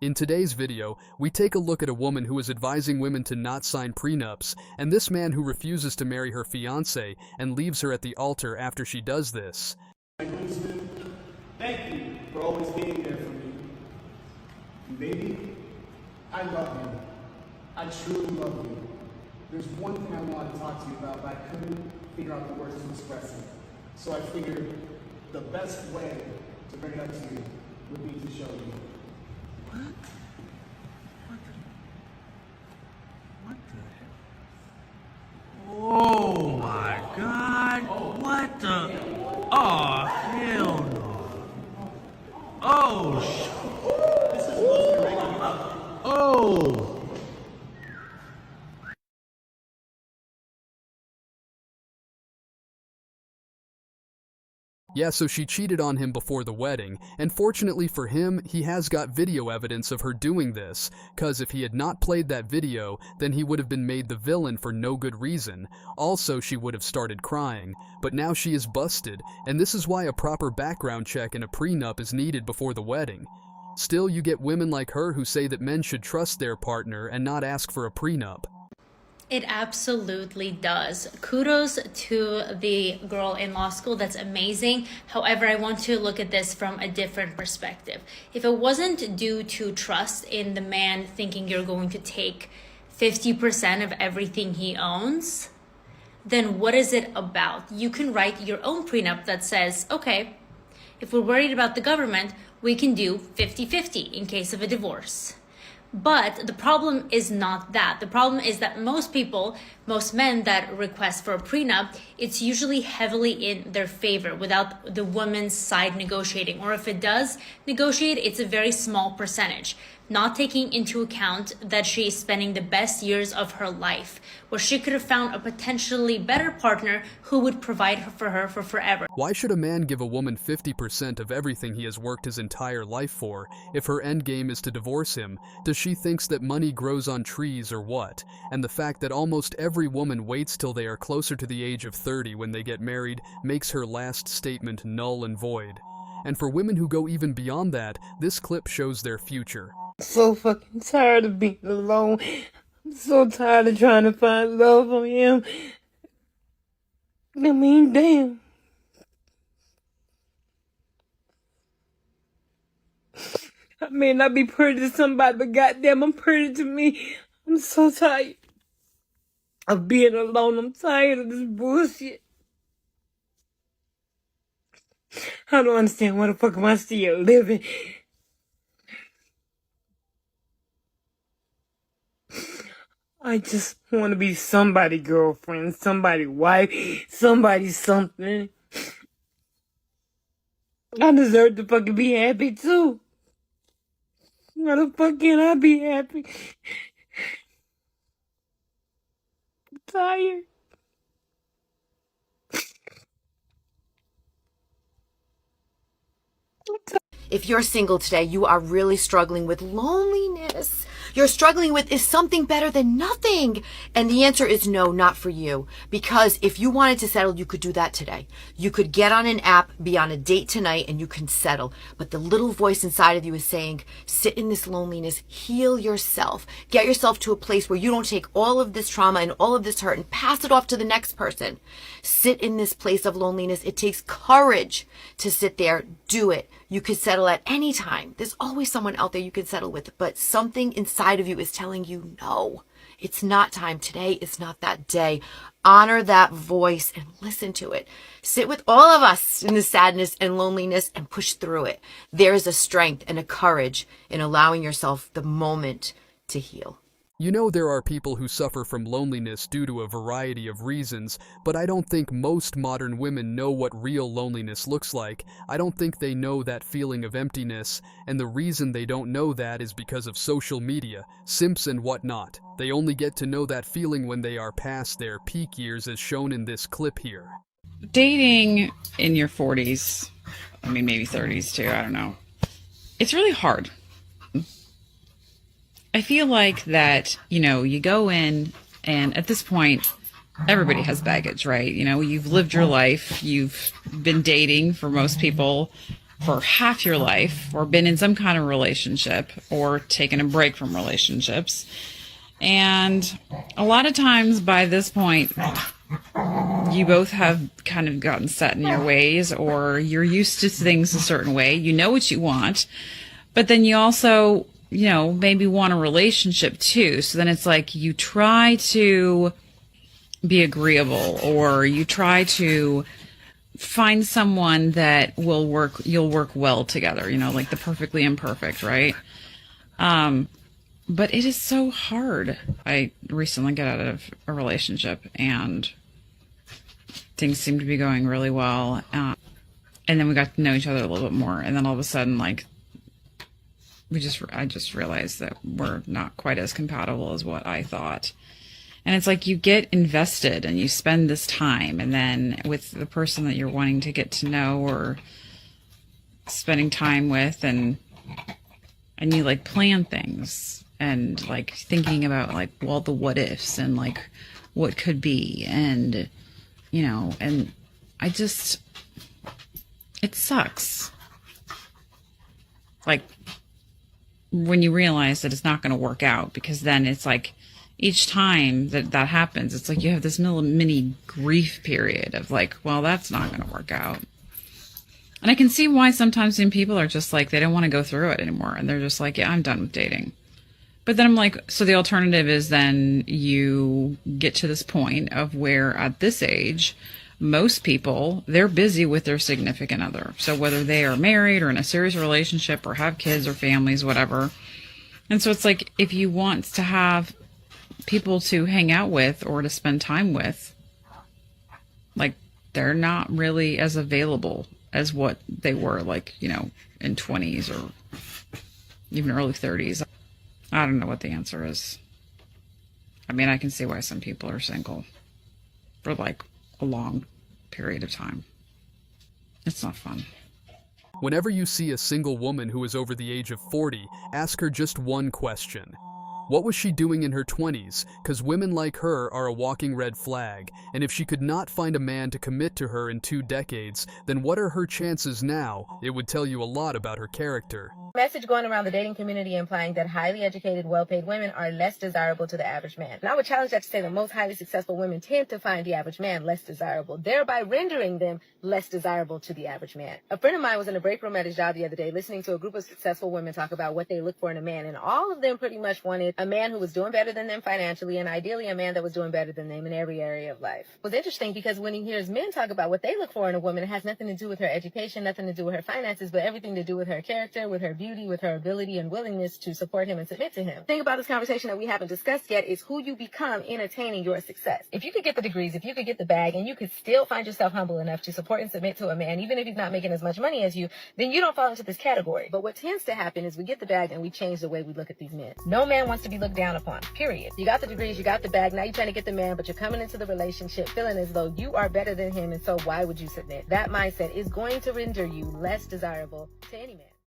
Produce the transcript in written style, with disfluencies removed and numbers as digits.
In today's video, we take a look at a woman who is advising women to not sign prenups, and this man who refuses to marry her fiancé and leaves her at the altar after she does this. Thank you for always being there for me. Baby, I love you. I truly love you. There's one thing I want to talk to you about, but I couldn't figure out the words to express it. So I figured the best way to bring it up to you would be to show you. What? What the hell? Oh my God! What the? Oh hell no! Oh This is supposed to be regular. oh! Yeah, so she cheated on him before the wedding, and fortunately for him, he has got video evidence of her doing this, cause if he had not played that video, then he would have been made the villain for no good reason. Also, she would have started crying, but now she is busted, and this is why a proper background check and a prenup is needed before the wedding. Still, you get women like her who say that men should trust their partner and not ask for a prenup. It absolutely does. Kudos to the girl in law school. That's amazing. However, I want to look at this from a different perspective. If it wasn't due to trust in the man thinking you're going to take 50% of everything he owns, then what is it about? You can write your own prenup that says, okay, if we're worried about the government, we can do 50-50 in case of a divorce. But the problem is not that. The problem is that most men that request for a prenup, it's usually heavily in their favor without the woman's side negotiating. Or if it does negotiate, it's a very small percentage, not taking into account that she is spending the best years of her life, where she could have found a potentially better partner who would provide for her for forever. Why should a man give a woman 50% of everything he has worked his entire life for if her end game is to divorce him? Does she think that money grows on trees or what? And the fact that almost every woman waits till they are closer to the age of 30 when they get married makes her last statement null and void. And for women who go even beyond that, this clip shows their future. So fucking tired of being alone. I'm so tired of trying to find love on him. I mean, damn. I may not be pretty to somebody, but goddamn, I'm pretty to me. I'm so tired of being alone. I'm tired of this bullshit. I don't understand why the fuck am I still living. I just want to be somebody's girlfriend, somebody's wife, somebody's something. I deserve to fucking be happy too. Why the fuck can't I be happy? I'm tired. If you're single today, you are really struggling with loneliness. You're struggling with, is something better than nothing? And the answer is no, not for you. Because if you wanted to settle, you could do that today. You could get on an app, be on a date tonight, and you can settle. But the little voice inside of you is saying, sit in this loneliness, heal yourself, get yourself to a place where you don't take all of this trauma and all of this hurt and pass it off to the next person. Sit in this place of loneliness. It takes courage to sit there. Do it. You could settle at any time. There's always someone out there you can settle with, but something inside of you is telling you, no, it's not time. Today is not that day. Honor that voice and listen to it. Sit with all of us in the sadness and loneliness and push through it. There is a strength and a courage in allowing yourself the moment to heal. You know, there are people who suffer from loneliness due to a variety of reasons, but I don't think most modern women know what real loneliness looks like. I don't think they know that feeling of emptiness, and the reason they don't know that is because of social media, simps and whatnot. They only get to know that feeling when they are past their peak years, as shown in this clip here. Dating in your 40s, I mean maybe 30s too, I don't know. It's really hard. I feel like that, you go in and at this point, everybody has baggage, right? You've lived your life, you've been dating for most people, for half your life, or been in some kind of relationship, or taken a break from relationships. And a lot of times by this point, you both have kind of gotten set in your ways, or you're used to things a certain way. You know what you want, but then you also, you know, maybe want a relationship too. So then it's like you try to be agreeable, or you try to find someone that you'll work well together, you know, like the perfectly imperfect, right? But it is so hard. I recently got out of a relationship and things seemed to be going really well. And then we got to know each other a little bit more. And then all of a sudden, like, I just realized that we're not quite as compatible as what I thought. And it's like you get invested and you spend this time, and then with the person that you're wanting to get to know or spending time with, and you like plan things and like thinking about like, well, the what ifs and like what could be, and you know, and it sucks. Like when you realize that it's not going to work out, because then it's like each time that happens, it's like you have this little mini grief period of like, well, that's not going to work out. And I can see why sometimes when people are just like, they don't want to go through it anymore. And they're just like, yeah, I'm done with dating. But then I'm like, so the alternative is then you get to this point of where at this age, most people, they're busy with their significant other. So whether they are married or in a serious relationship or have kids or families, whatever. And so it's like, if you want to have people to hang out with or to spend time with, like, they're not really as available as what they were, like, you know, in 20s or even early 30s. I don't know what the answer is. I mean, I can see why some people are single for like a long period of time. It's not fun. Whenever you see a single woman who is over the age of 40, ask her just one question. What was she doing in her 20s? Because women like her are a walking red flag, and if she could not find a man to commit to her in 2 decades, then what are her chances now? It would tell you a lot about her character. Message going around the dating community implying that highly educated, well-paid women are less desirable to the average man. And I would challenge that to say that most highly successful women tend to find the average man less desirable, thereby rendering them less desirable to the average man. A friend of mine was in a break room at his job the other day listening to a group of successful women talk about what they look for in a man, and all of them pretty much wanted a man who was doing better than them financially, and ideally a man that was doing better than them in every area of life. It was interesting because when he hears men talk about what they look for in a woman, it has nothing to do with her education, nothing to do with her finances, but everything to do with her character, with her beauty, with her ability and willingness to support him and submit to him. The thing about this conversation that we haven't discussed yet is who you become in attaining your success. If you could get the degrees, if you could get the bag, and you could still find yourself humble enough to support and submit to a man, even if he's not making as much money as you, then you don't fall into this category. But what tends to happen is we get the bag and we change the way we look at these men. No man wants to be looked down upon, period. You got the degrees, you got the bag, now you're trying to get the man, but you're coming into the relationship feeling as though you are better than him, and so why would you submit? That mindset is going to render you less desirable to any man.